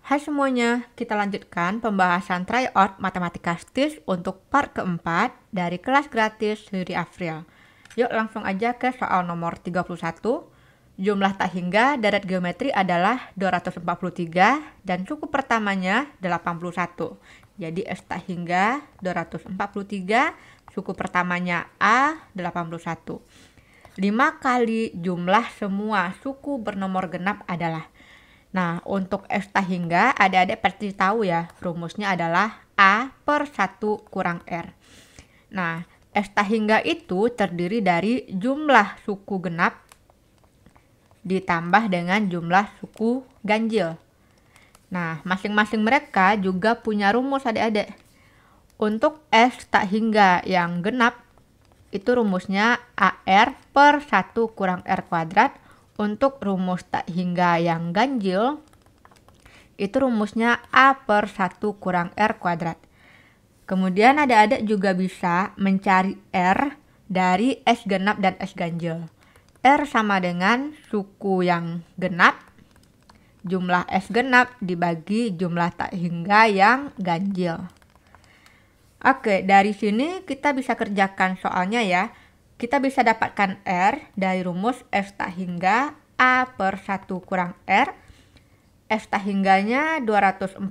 Hai semuanya, kita lanjutkan pembahasan tryout matematika STIS untuk part keempat dari kelas gratis Sri Afril. Yuk langsung aja ke soal nomor 31. Jumlah tak hingga deret geometri adalah 243 dan suku pertamanya 81. Jadi S tak hingga 243, suku pertamanya A 81. 5 kali jumlah semua suku bernomor genap adalah. Nah, untuk S tak hingga, adik-adik pasti tahu ya, rumusnya adalah A per 1 kurang R. Nah, S tak hingga itu terdiri dari jumlah suku genap ditambah dengan jumlah suku ganjil. Nah, masing-masing mereka juga punya rumus adik-adik. Untuk S tak hingga yang genap, itu rumusnya AR per 1 kurang R kuadrat. Untuk rumus tak hingga yang ganjil, itu rumusnya A per 1 kurang R kuadrat. Kemudian adik-adik juga bisa mencari R dari S genap dan S ganjil. R sama dengan suku yang genap, jumlah S genap dibagi jumlah tak hingga yang ganjil. Oke, dari sini kita bisa kerjakan soalnya ya. Kita bisa dapatkan R dari rumus S tak hingga A per 1 kurang R. S tak hingganya 243,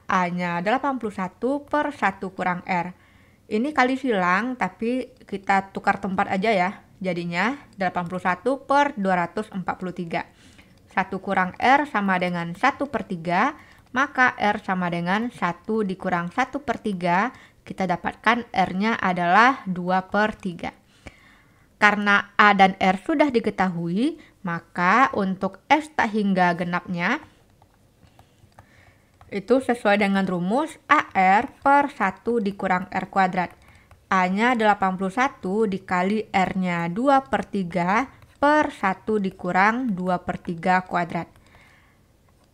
A-nya 81 per 1 kurang R. Ini kali silang, tapi kita tukar tempat aja ya. Jadinya 81 per 243. 1 kurang R sama dengan 1 per 3, maka R sama dengan 1 dikurang 1 per 3. Kita dapatkan R-nya adalah 2 per 3. Karena A dan R sudah diketahui, maka untuk S tak hingga genapnya itu sesuai dengan rumus AR per 1 dikurang R kuadrat. A-nya 81 dikali R-nya 2 per 3 per 1 dikurang 2 per 3 kuadrat.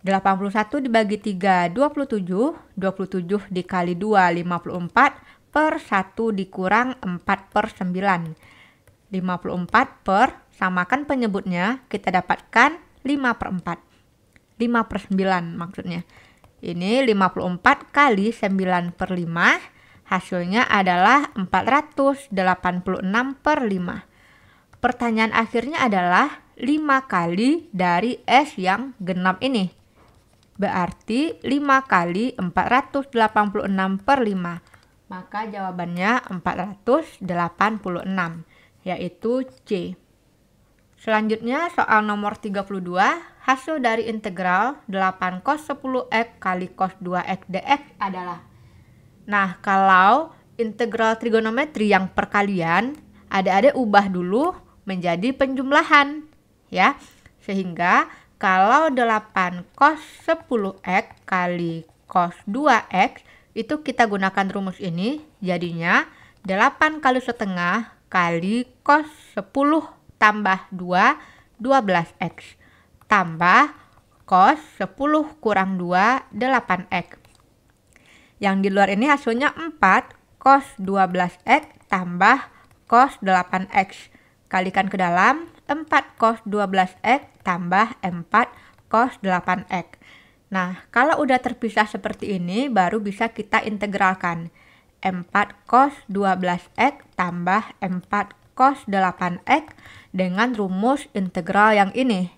81 dibagi 3, 27. 27 dikali 2, 54 per 1 dikurang 4 per 9. 54 per, samakan penyebutnya, kita dapatkan 5 per 4. 5 per 9 maksudnya. Ini 54 kali 9 per 5, hasilnya adalah 486 per 5. Pertanyaan akhirnya adalah 5 kali dari S yang genap ini. Berarti 5 kali 486 per 5. Maka jawabannya 486, yaitu C. Selanjutnya soal nomor 32, hasil dari integral 8 cos 10x kali cos 2x dx adalah. Nah, kalau integral trigonometri yang perkalian, adik-adik ubah dulu menjadi penjumlahan, ya. Sehingga kalau 8 cos 10x kali cos 2x, itu kita gunakan rumus ini, jadinya 8 kali setengah kali cos 10 tambah 2, 12x. Tambah cos 10 kurang 2, 8x. Yang di luar ini hasilnya 4 cos 12x tambah cos 8x. Kalikan ke dalam, 4 cos 12x tambah 4 cos 8x. Nah, kalau udah terpisah seperti ini, baru bisa kita integralkan. 4 cos 12x tambah 4 cos 8x dengan rumus integral yang ini.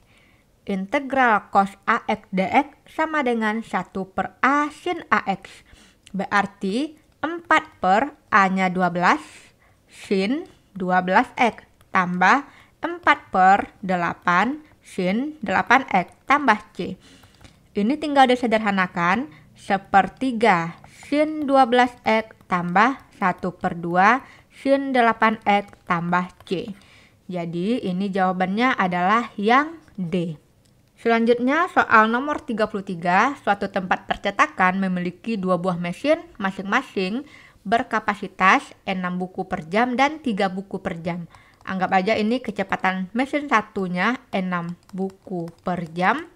Integral cos AX dx sama dengan 1 per A sin AX. Berarti 4 per A-nya 12 sin 12x tambah 4 per 8 sin 8x tambah C. Ini tinggal disederhanakan, 1/3 sin 12x tambah 1 per 2 sin 8x tambah C. Jadi ini jawabannya adalah yang D. Selanjutnya soal nomor 33, suatu tempat percetakan memiliki 2 buah mesin masing-masing berkapasitas 6 buku per jam dan 3 buku per jam. Anggap aja ini kecepatan mesin satunya 6 buku per jam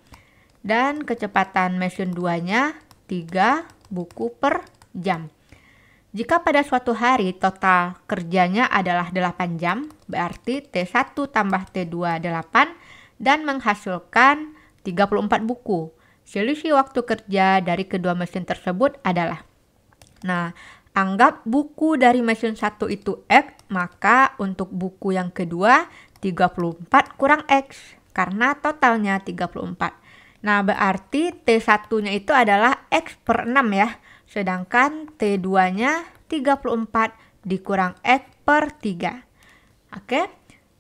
dan kecepatan mesin 2-nya 3 buku per jam. Jika pada suatu hari total kerjanya adalah 8 jam, berarti T1 tambah T2 8 dan menghasilkan 34 buku. Selisih waktu kerja dari kedua mesin tersebut adalah. Nah, anggap buku dari mesin 1 itu X, maka untuk buku yang kedua 34 kurang X, karena totalnya 34. Nah, berarti T1-nya itu adalah X per 6 ya, sedangkan T2-nya 34 dikurang X per 3. Oke,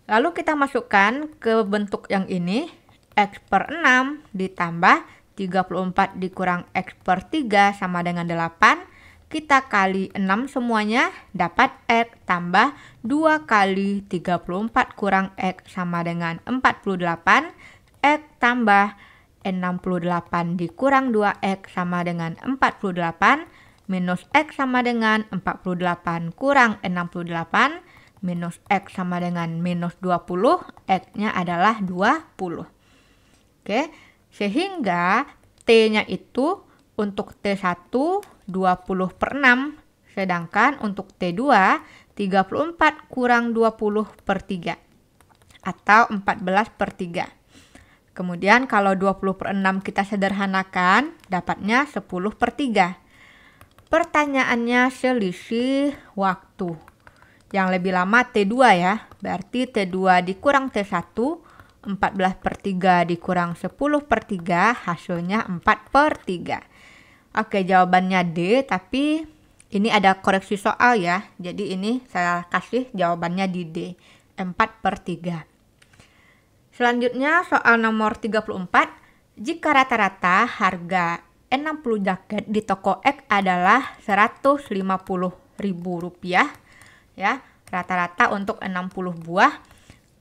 lalu kita masukkan ke bentuk yang ini, X per 6 ditambah 34 dikurang X per 3 sama dengan 8. Kita kali 6 semuanya dapat X tambah 2 kali 34 kurang X sama dengan 48. X tambah 68 dikurang 2X sama dengan 48. Minus X sama dengan 48 kurang 68. Minus X sama dengan minus 20. X-nya adalah 20. Oke. Sehingga T-nya itu untuk T1 20 per 6, sedangkan untuk T2 34 kurang 20 per 3, atau 14 per 3. Kemudian kalau 20 per 6 kita sederhanakan, dapatnya 10 per 3. Pertanyaannya selisih waktu. Yang lebih lama T2 ya, berarti T2 dikurang T1, 14 per 3 dikurang 10 per 3, hasilnya 4 per 3. Oke, jawabannya D, tapi ini ada koreksi soal ya. Jadi ini saya kasih jawabannya di D, 4 per 3. Selanjutnya soal nomor 34. Jika rata-rata harga 60 jaket di toko X adalah Rp150.000 ya, rata-rata untuk 60 buah.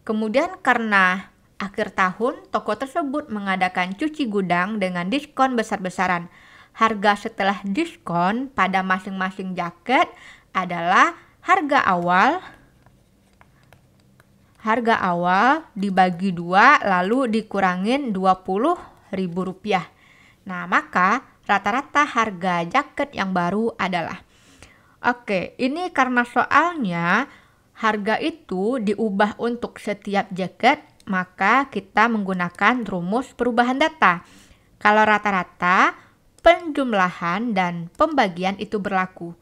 Kemudian karena akhir tahun, toko tersebut mengadakan cuci gudang dengan diskon besar-besaran. Harga setelah diskon pada masing-masing jaket adalah harga awal dibagi 2 lalu dikurangin Rp20.000. Nah, maka rata-rata harga jaket yang baru adalah. Oke, ini karena soalnya harga itu diubah untuk setiap jaket, maka kita menggunakan rumus perubahan data. Kalau rata-rata, penjumlahan dan pembagian itu berlaku.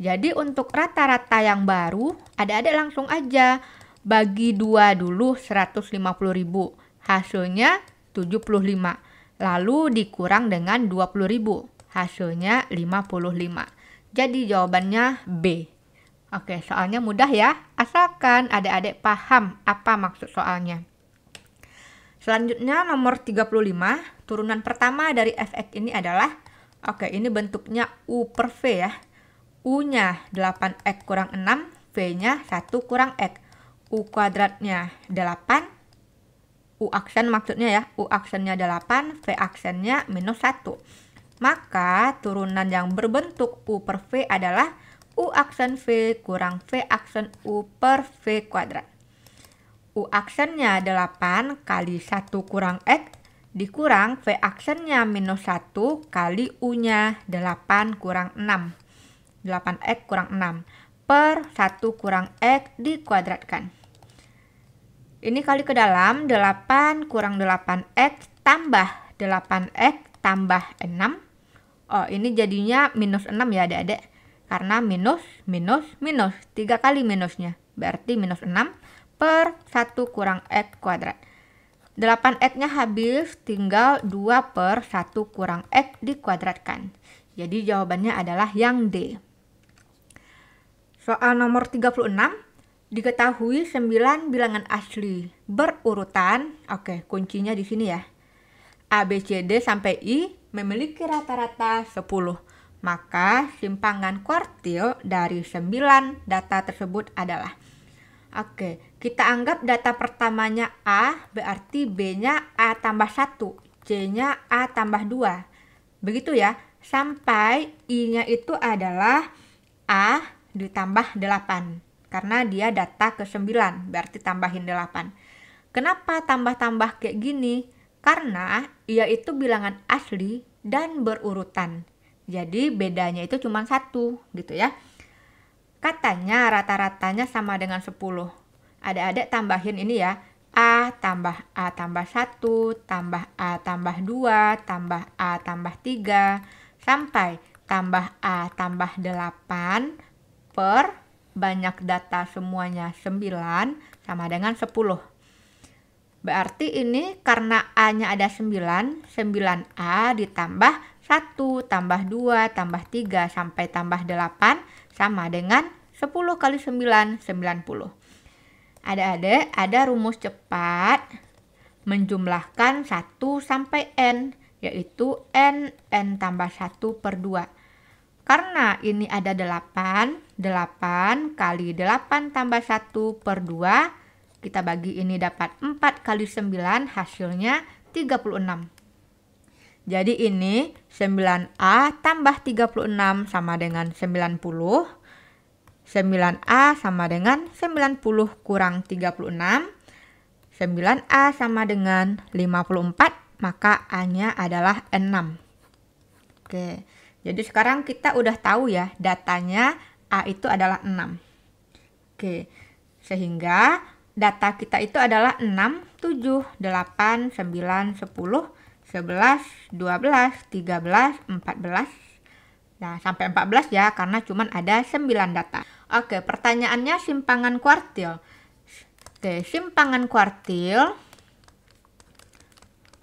Jadi untuk rata-rata yang baru, adik-adik langsung aja bagi 2 dulu 150.000. Hasilnya 75. Lalu dikurang dengan 20.000. Hasilnya 55. Jadi jawabannya B. Oke, soalnya mudah ya, asalkan adik-adik paham apa maksud soalnya. Selanjutnya nomor 35, turunan pertama dari fx ini adalah, oke, ini bentuknya U per V ya. U-nya 8x kurang 6, V-nya 1 kurang X. U kuadratnya 8, U aksen maksudnya ya, U aksennya 8, V aksennya minus 1. Maka turunan yang berbentuk U per V adalah U aksen V kurang V aksen U per V kuadrat. U aksennya 8 kali 1 kurang X dikurang V aksennya minus 1 kali U-nya 8 kurang 6. 8X kurang 6 per 1 kurang X dikuadratkan. Ini kali ke dalam 8 kurang 8X tambah 8X tambah 6. Oh, ini jadinya minus 6 ya adik-adik. Karena minus, minus, minus. 3 kali minusnya. Berarti minus 6 per 1 kurang X kuadrat. 8X-nya habis, tinggal 2 per 1 kurang X dikuadratkan. Jadi jawabannya adalah yang D. Soal nomor 36. Diketahui 9 bilangan asli berurutan. Oke, kuncinya di sini ya. A, B, C, D sampai I memiliki rata-rata 10. Maka simpangan kuartil dari 9 data tersebut adalah. Oke, kita anggap data pertamanya A, berarti B-nya A tambah 1, C-nya A tambah 2. Begitu ya, sampai I-nya itu adalah A ditambah 8. Karena dia data ke-9, berarti tambahin 8. Kenapa tambah-tambah kayak gini? Karena ia itu bilangan asli dan berurutan. Jadi bedanya itu cuma 1 gitu ya. Katanya rata-ratanya sama dengan 10. Adik-adik tambahin ini ya. A tambah A tambah 1 tambah A tambah 2 tambah A tambah 3 sampai tambah A tambah 8 per banyak data semuanya 9 sama dengan 10. Berarti ini karena A-nya ada 9, 9A ditambah 1 tambah 2 tambah 3 sampai tambah 8 sama dengan 10 kali 9, 90. Adik-adik, ada rumus cepat menjumlahkan 1 sampai N, yaitu N tambah 1 per 2. Karena ini ada 8, 8 kali 8 tambah 1 per 2, kita bagi ini dapat 4 kali 9, hasilnya 36. Jadi ini 9A tambah 36 sama dengan 90. 9A sama dengan 90 kurang 36. 9A sama dengan 54, maka A-nya adalah 6. Oke, jadi sekarang kita udah tahu ya, datanya A itu adalah 6. Oke, sehingga data kita itu adalah 6, 7, 8, 9, 10, 11, 12, 13, 14. Nah, sampai 14 ya, karena cuma ada 9 data. Oke, pertanyaannya simpangan kuartil. Oke, simpangan kuartil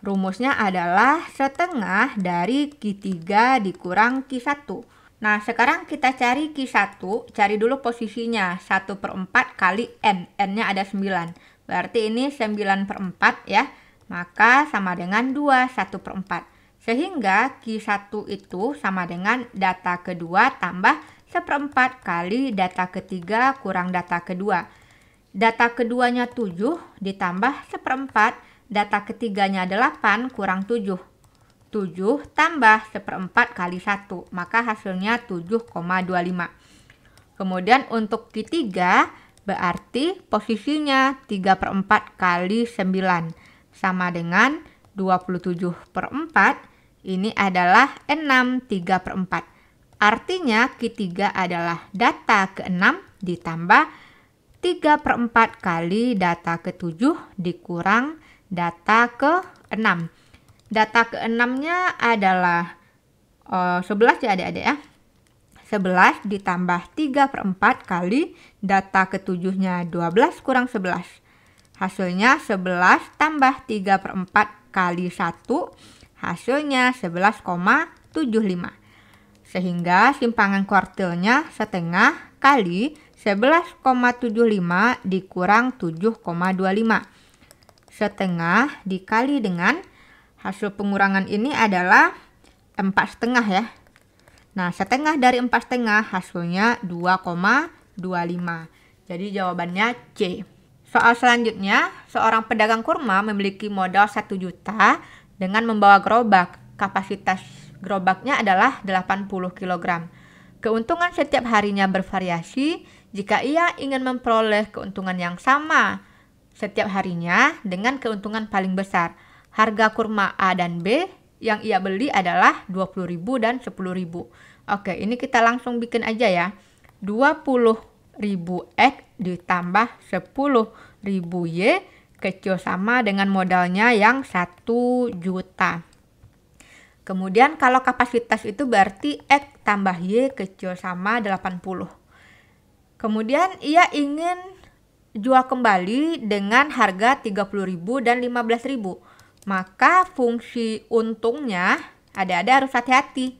rumusnya adalah setengah dari Q3 dikurang Q1. Nah, sekarang kita cari Q1, cari dulu posisinya. 1/4 kali N. N-nya ada 9. Berarti ini 9/4 ya. Maka sama dengan 2, 1/4. Sehingga Q1 itu sama dengan data kedua tambah 1/4 kali data ketiga kurang data kedua. Data keduanya 7 ditambah 1/4, data ketiganya 8 kurang 7. 7 tambah 1/4 kali 1, maka hasilnya 7,25. Kemudian untuk Q3 berarti posisinya 3/4 kali 9 sama dengan 27/4. Ini adalah 6, 3/4. Artinya Q3 adalah data ke-6 ditambah 3/4 kali data ke-7 dikurang data ke-6. Data ke-6-nya adalah 11 ya adik-adik ya. 11 ditambah 3/4 kali data ke-7-nya 12 kurang 11. Hasilnya 11 tambah 3/4 kali 1, hasilnya 11,75. Sehingga simpangan kuartilnya setengah kali 11,75 dikurang 7,25. Setengah dikali dengan hasil pengurangan ini adalah 4,5 ya. Nah, setengah dari 4,5 hasilnya 2,25. Jadi jawabannya C. Soal selanjutnya, seorang pedagang kurma memiliki modal 1 juta dengan membawa gerobak. Kapasitas gerobaknya adalah 80 kg. Keuntungan setiap harinya bervariasi jika ia ingin memperoleh keuntungan yang sama setiap harinya dengan keuntungan paling besar. Harga kurma A dan B yang ia beli adalah 20.000 dan 10.000. Oke, ini kita langsung bikin aja ya. 20.000 X ditambah 10.000 Y kecil sama dengan modalnya yang 1 juta. Kemudian kalau kapasitas itu berarti X tambah Y kecil sama 80. Kemudian ia ingin jual kembali dengan harga 30.000 dan 15.000. Maka fungsi untungnya ada harus hati-hati.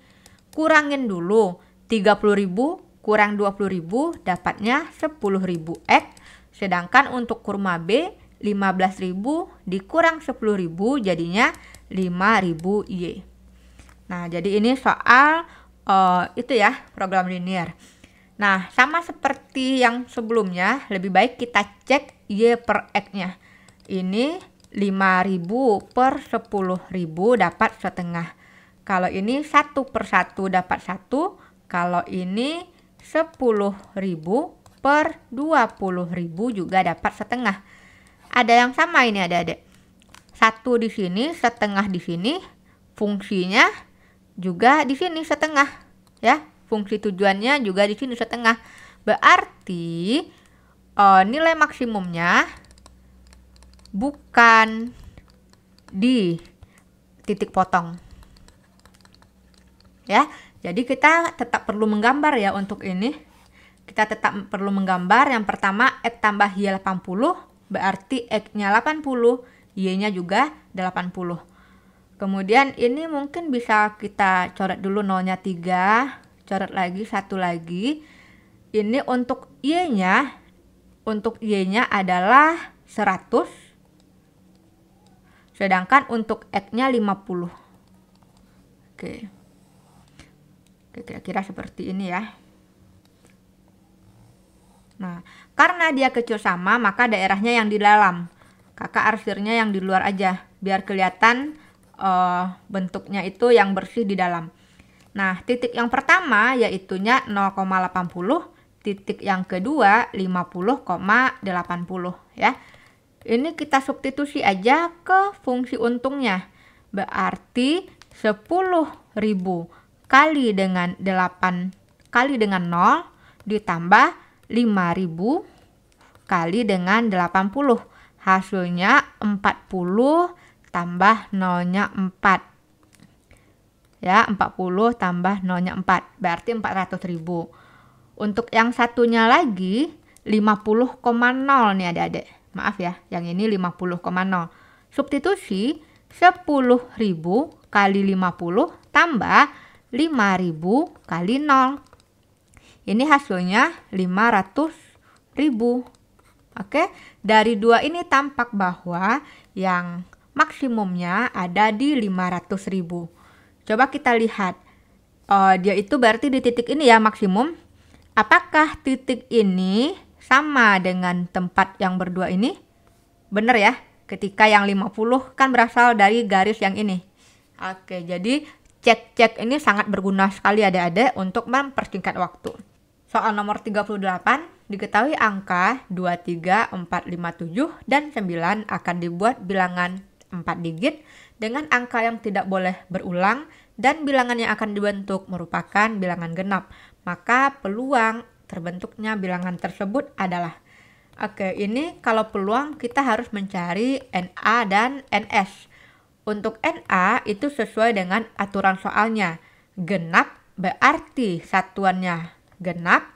Kurangin dulu 30.000 kurang 20.000 dapatnya 10.000 X. Sedangkan untuk kurma B 15.000 dikurang 10.000 jadinya 5.000 Y. Nah, jadi ini soal itu ya, program linear. Nah, sama seperti yang sebelumnya, lebih baik kita cek Y per X-nya. Ini 5.000 per 10.000 dapat setengah. Kalau ini 1 per 1 dapat 1. Kalau ini 10.000 per 20.000 juga dapat setengah. Ada yang sama ini adik-adik. 1 di sini, setengah di sini. Fungsinya juga di sini setengah, ya. Fungsi tujuannya juga di sini setengah. Berarti nilai maksimumnya bukan di titik potong. Ya, jadi kita tetap perlu menggambar ya untuk ini. Kita tetap perlu menggambar. Yang pertama, X tambah Y 80, berarti X-nya 80, Y-nya juga 80. Kemudian ini mungkin bisa kita coret dulu nolnya 3, coret lagi, 1 lagi. Ini untuk Y-nya adalah 100, sedangkan untuk X-nya 50. Oke, kira-kira seperti ini ya. Nah, karena dia kecil sama, maka daerahnya yang di dalam. Kakak arsirnya yang di luar aja, biar kelihatan bentuknya itu yang bersih di dalam. Nah, titik yang pertama yaitunya 0,80, titik yang kedua 50,80 ya. Ini kita substitusi aja ke fungsi untungnya. Berarti 10.000 kali dengan 8 kali dengan 0 ditambah 5.000 kali dengan 80. Hasilnya 40 tambah nolnya 4. Ya, 40 tambah nolnya 4. Berarti 400.000. Untuk yang satunya lagi 50,0 nih adik-adik. Maaf ya, yang ini 50,0. Substitusi 10.000 kali 50 tambah 5.000 kali 0. Ini hasilnya 500.000. Oke, dari dua ini tampak bahwa yang maksimumnya ada di 500.000. Coba kita lihat, dia itu berarti di titik ini ya maksimum. Apakah titik ini sama dengan tempat yang berdua ini? Bener ya, ketika yang 50 kan berasal dari garis yang ini. Oke, jadi cek-cek ini sangat berguna sekali adik-adik untuk mempersingkat waktu. Soal nomor 38, diketahui angka 2, 3, 4, 5, 7, dan 9 akan dibuat bilangan 4 digit dengan angka yang tidak boleh berulang dan bilangan yang akan dibentuk merupakan bilangan genap. Maka peluang terbentuknya bilangan tersebut adalah, oke, ini kalau peluang kita harus mencari NA dan NS. Untuk NA itu sesuai dengan aturan soalnya. Genap berarti satuannya genap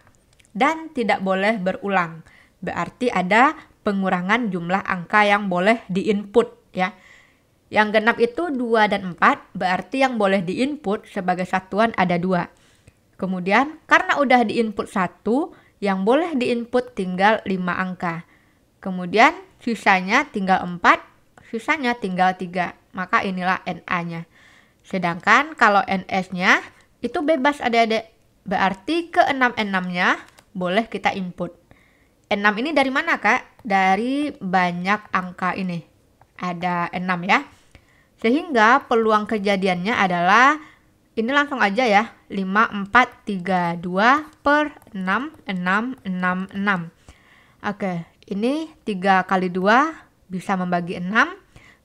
dan tidak boleh berulang. Berarti ada pengurangan jumlah angka yang boleh diinput ya. Yang genap itu 2 dan 4, berarti yang boleh diinput sebagai satuan ada 2. Kemudian karena udah diinput 1, yang boleh diinput tinggal 5 angka. Kemudian sisanya tinggal 4, sisanya tinggal 3. Maka inilah NA-nya. Sedangkan kalau NS-nya itu bebas adik-adik. Berarti ke 6N6-nya boleh kita input. 6 ini dari mana Kak? Dari banyak angka ini. Ada 6 ya. Sehingga peluang kejadiannya adalah, ini langsung aja ya, 5, 4, 3, 2 per 6, 6, 6, 6. Oke, ini 3 kali 2 bisa membagi 6.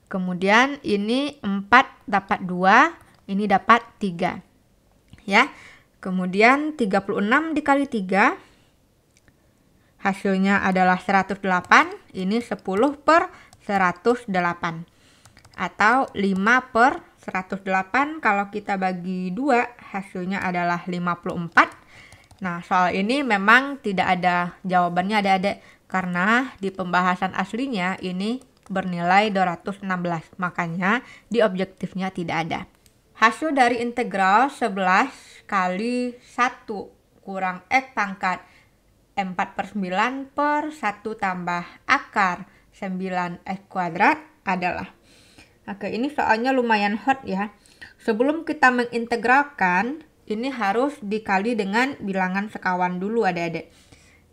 Kemudian ini 4 dapat 2, ini dapat 3. Ya. Kemudian 36 dikali 3 hasilnya adalah 108. Ini 10 per 108. Atau 5 per 108 kalau kita bagi 2 hasilnya adalah 54. Nah, soal ini memang tidak ada jawabannya adik-adik karena di pembahasan aslinya ini bernilai 216. Makanya di objektifnya tidak ada. Hasil dari integral 11 kali 1 kurang X pangkat 4/9 per 1 tambah akar 9X kuadrat adalah. Oke, ini soalnya lumayan hot ya. Sebelum kita mengintegralkan, ini harus dikali dengan bilangan sekawan dulu adik-adik.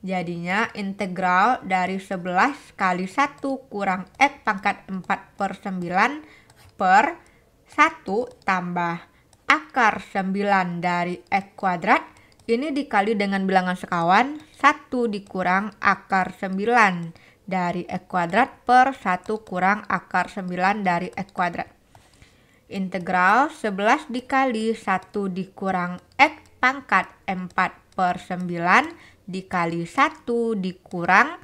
Jadinya integral dari 11 kali 1 kurang X pangkat 4/9 per 1 tambah akar 9 dari X kuadrat. Ini dikali dengan bilangan sekawan 1 dikurang akar 9 dari X kuadrat per 1 kurang akar 9 dari X kuadrat. Integral 11 dikali 1 dikurang X pangkat 4/9 dikali 1 dikurang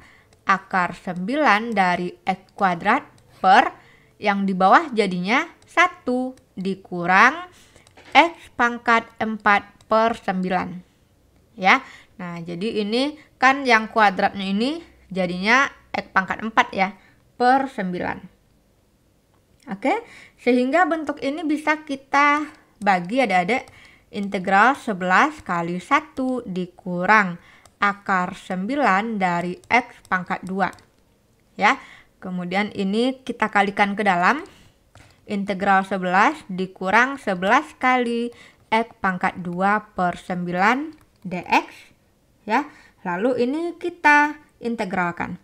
akar 9 dari X kuadrat per yang di bawah jadinya 1 dikurang X pangkat 4 per 9. Ya, nah jadi ini kan yang kuadratnya ini jadinya X pangkat 4 ya, per 9. Oke, sehingga bentuk ini bisa kita bagi adik-adik, integral 11 kali 1 dikurang akar 9 dari X pangkat 2. Ya, kemudian ini kita kalikan ke dalam, integral 11 dikurang 11 kali X pangkat 2 per 9 dx. Ya, lalu ini kita integralkan.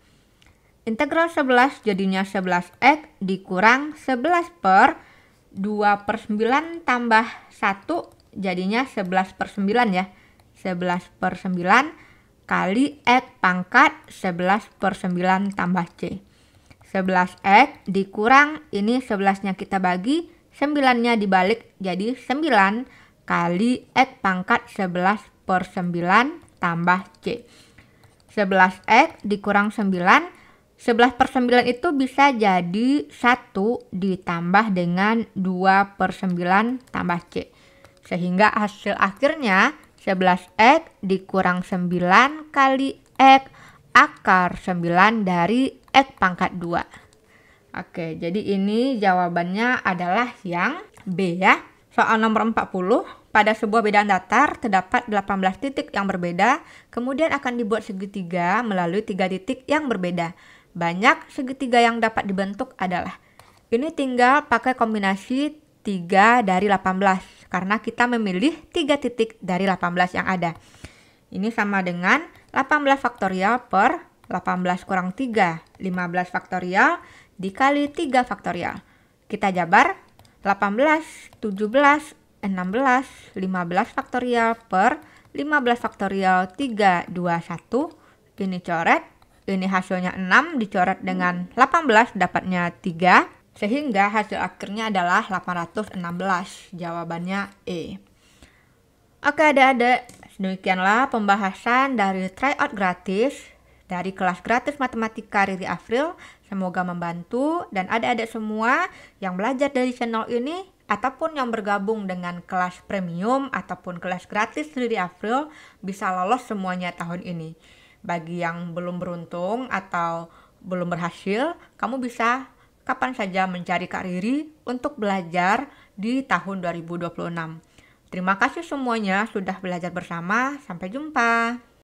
Integral 11 jadinya 11x dikurang 11 per 2 per 9 tambah 1 jadinya 11 per 9 ya. 11 per 9 kali X pangkat 11 per 9 tambah C. 11x dikurang, ini 11-nya kita bagi, 9-nya dibalik jadi 9 kali X pangkat 11 per 9 tambah C. 11x dikurang 9, 11 per 9 itu bisa jadi 1 ditambah dengan 2 per 9 tambah C. Sehingga hasil akhirnya 11x dikurang 9 kali X akar 9 dari X pangkat 2. Oke, jadi ini jawabannya adalah yang B ya. Soal nomor 40, pada sebuah bedaan datar terdapat 18 titik yang berbeda, kemudian akan dibuat segitiga melalui 3 titik yang berbeda. Banyak segitiga yang dapat dibentuk adalah, ini tinggal pakai kombinasi 3 dari 18, karena kita memilih 3 titik dari 18 yang ada. Ini sama dengan 18 faktorial per 18 kurang 3, 15 faktorial dikali 3 faktorial. Kita jabar, 18, 17, 16, 15 faktorial per 15 faktorial 3, 2, 1. Ini coret, ini hasilnya 6 dicoret dengan 18 dapatnya 3. Sehingga hasil akhirnya adalah 816. Jawabannya E. Oke adik-adik, demikianlah pembahasan dari tryout gratis dari kelas gratis matematika Riri Afril. Semoga membantu dan adik-adik semua yang belajar dari channel ini ataupun yang bergabung dengan kelas premium ataupun kelas gratis Riri Afril bisa lolos semuanya tahun ini. Bagi yang belum beruntung atau belum berhasil, kamu bisa kapan saja mencari Kak Riri untuk belajar di tahun 2026. Terima kasih semuanya sudah belajar bersama. Sampai jumpa.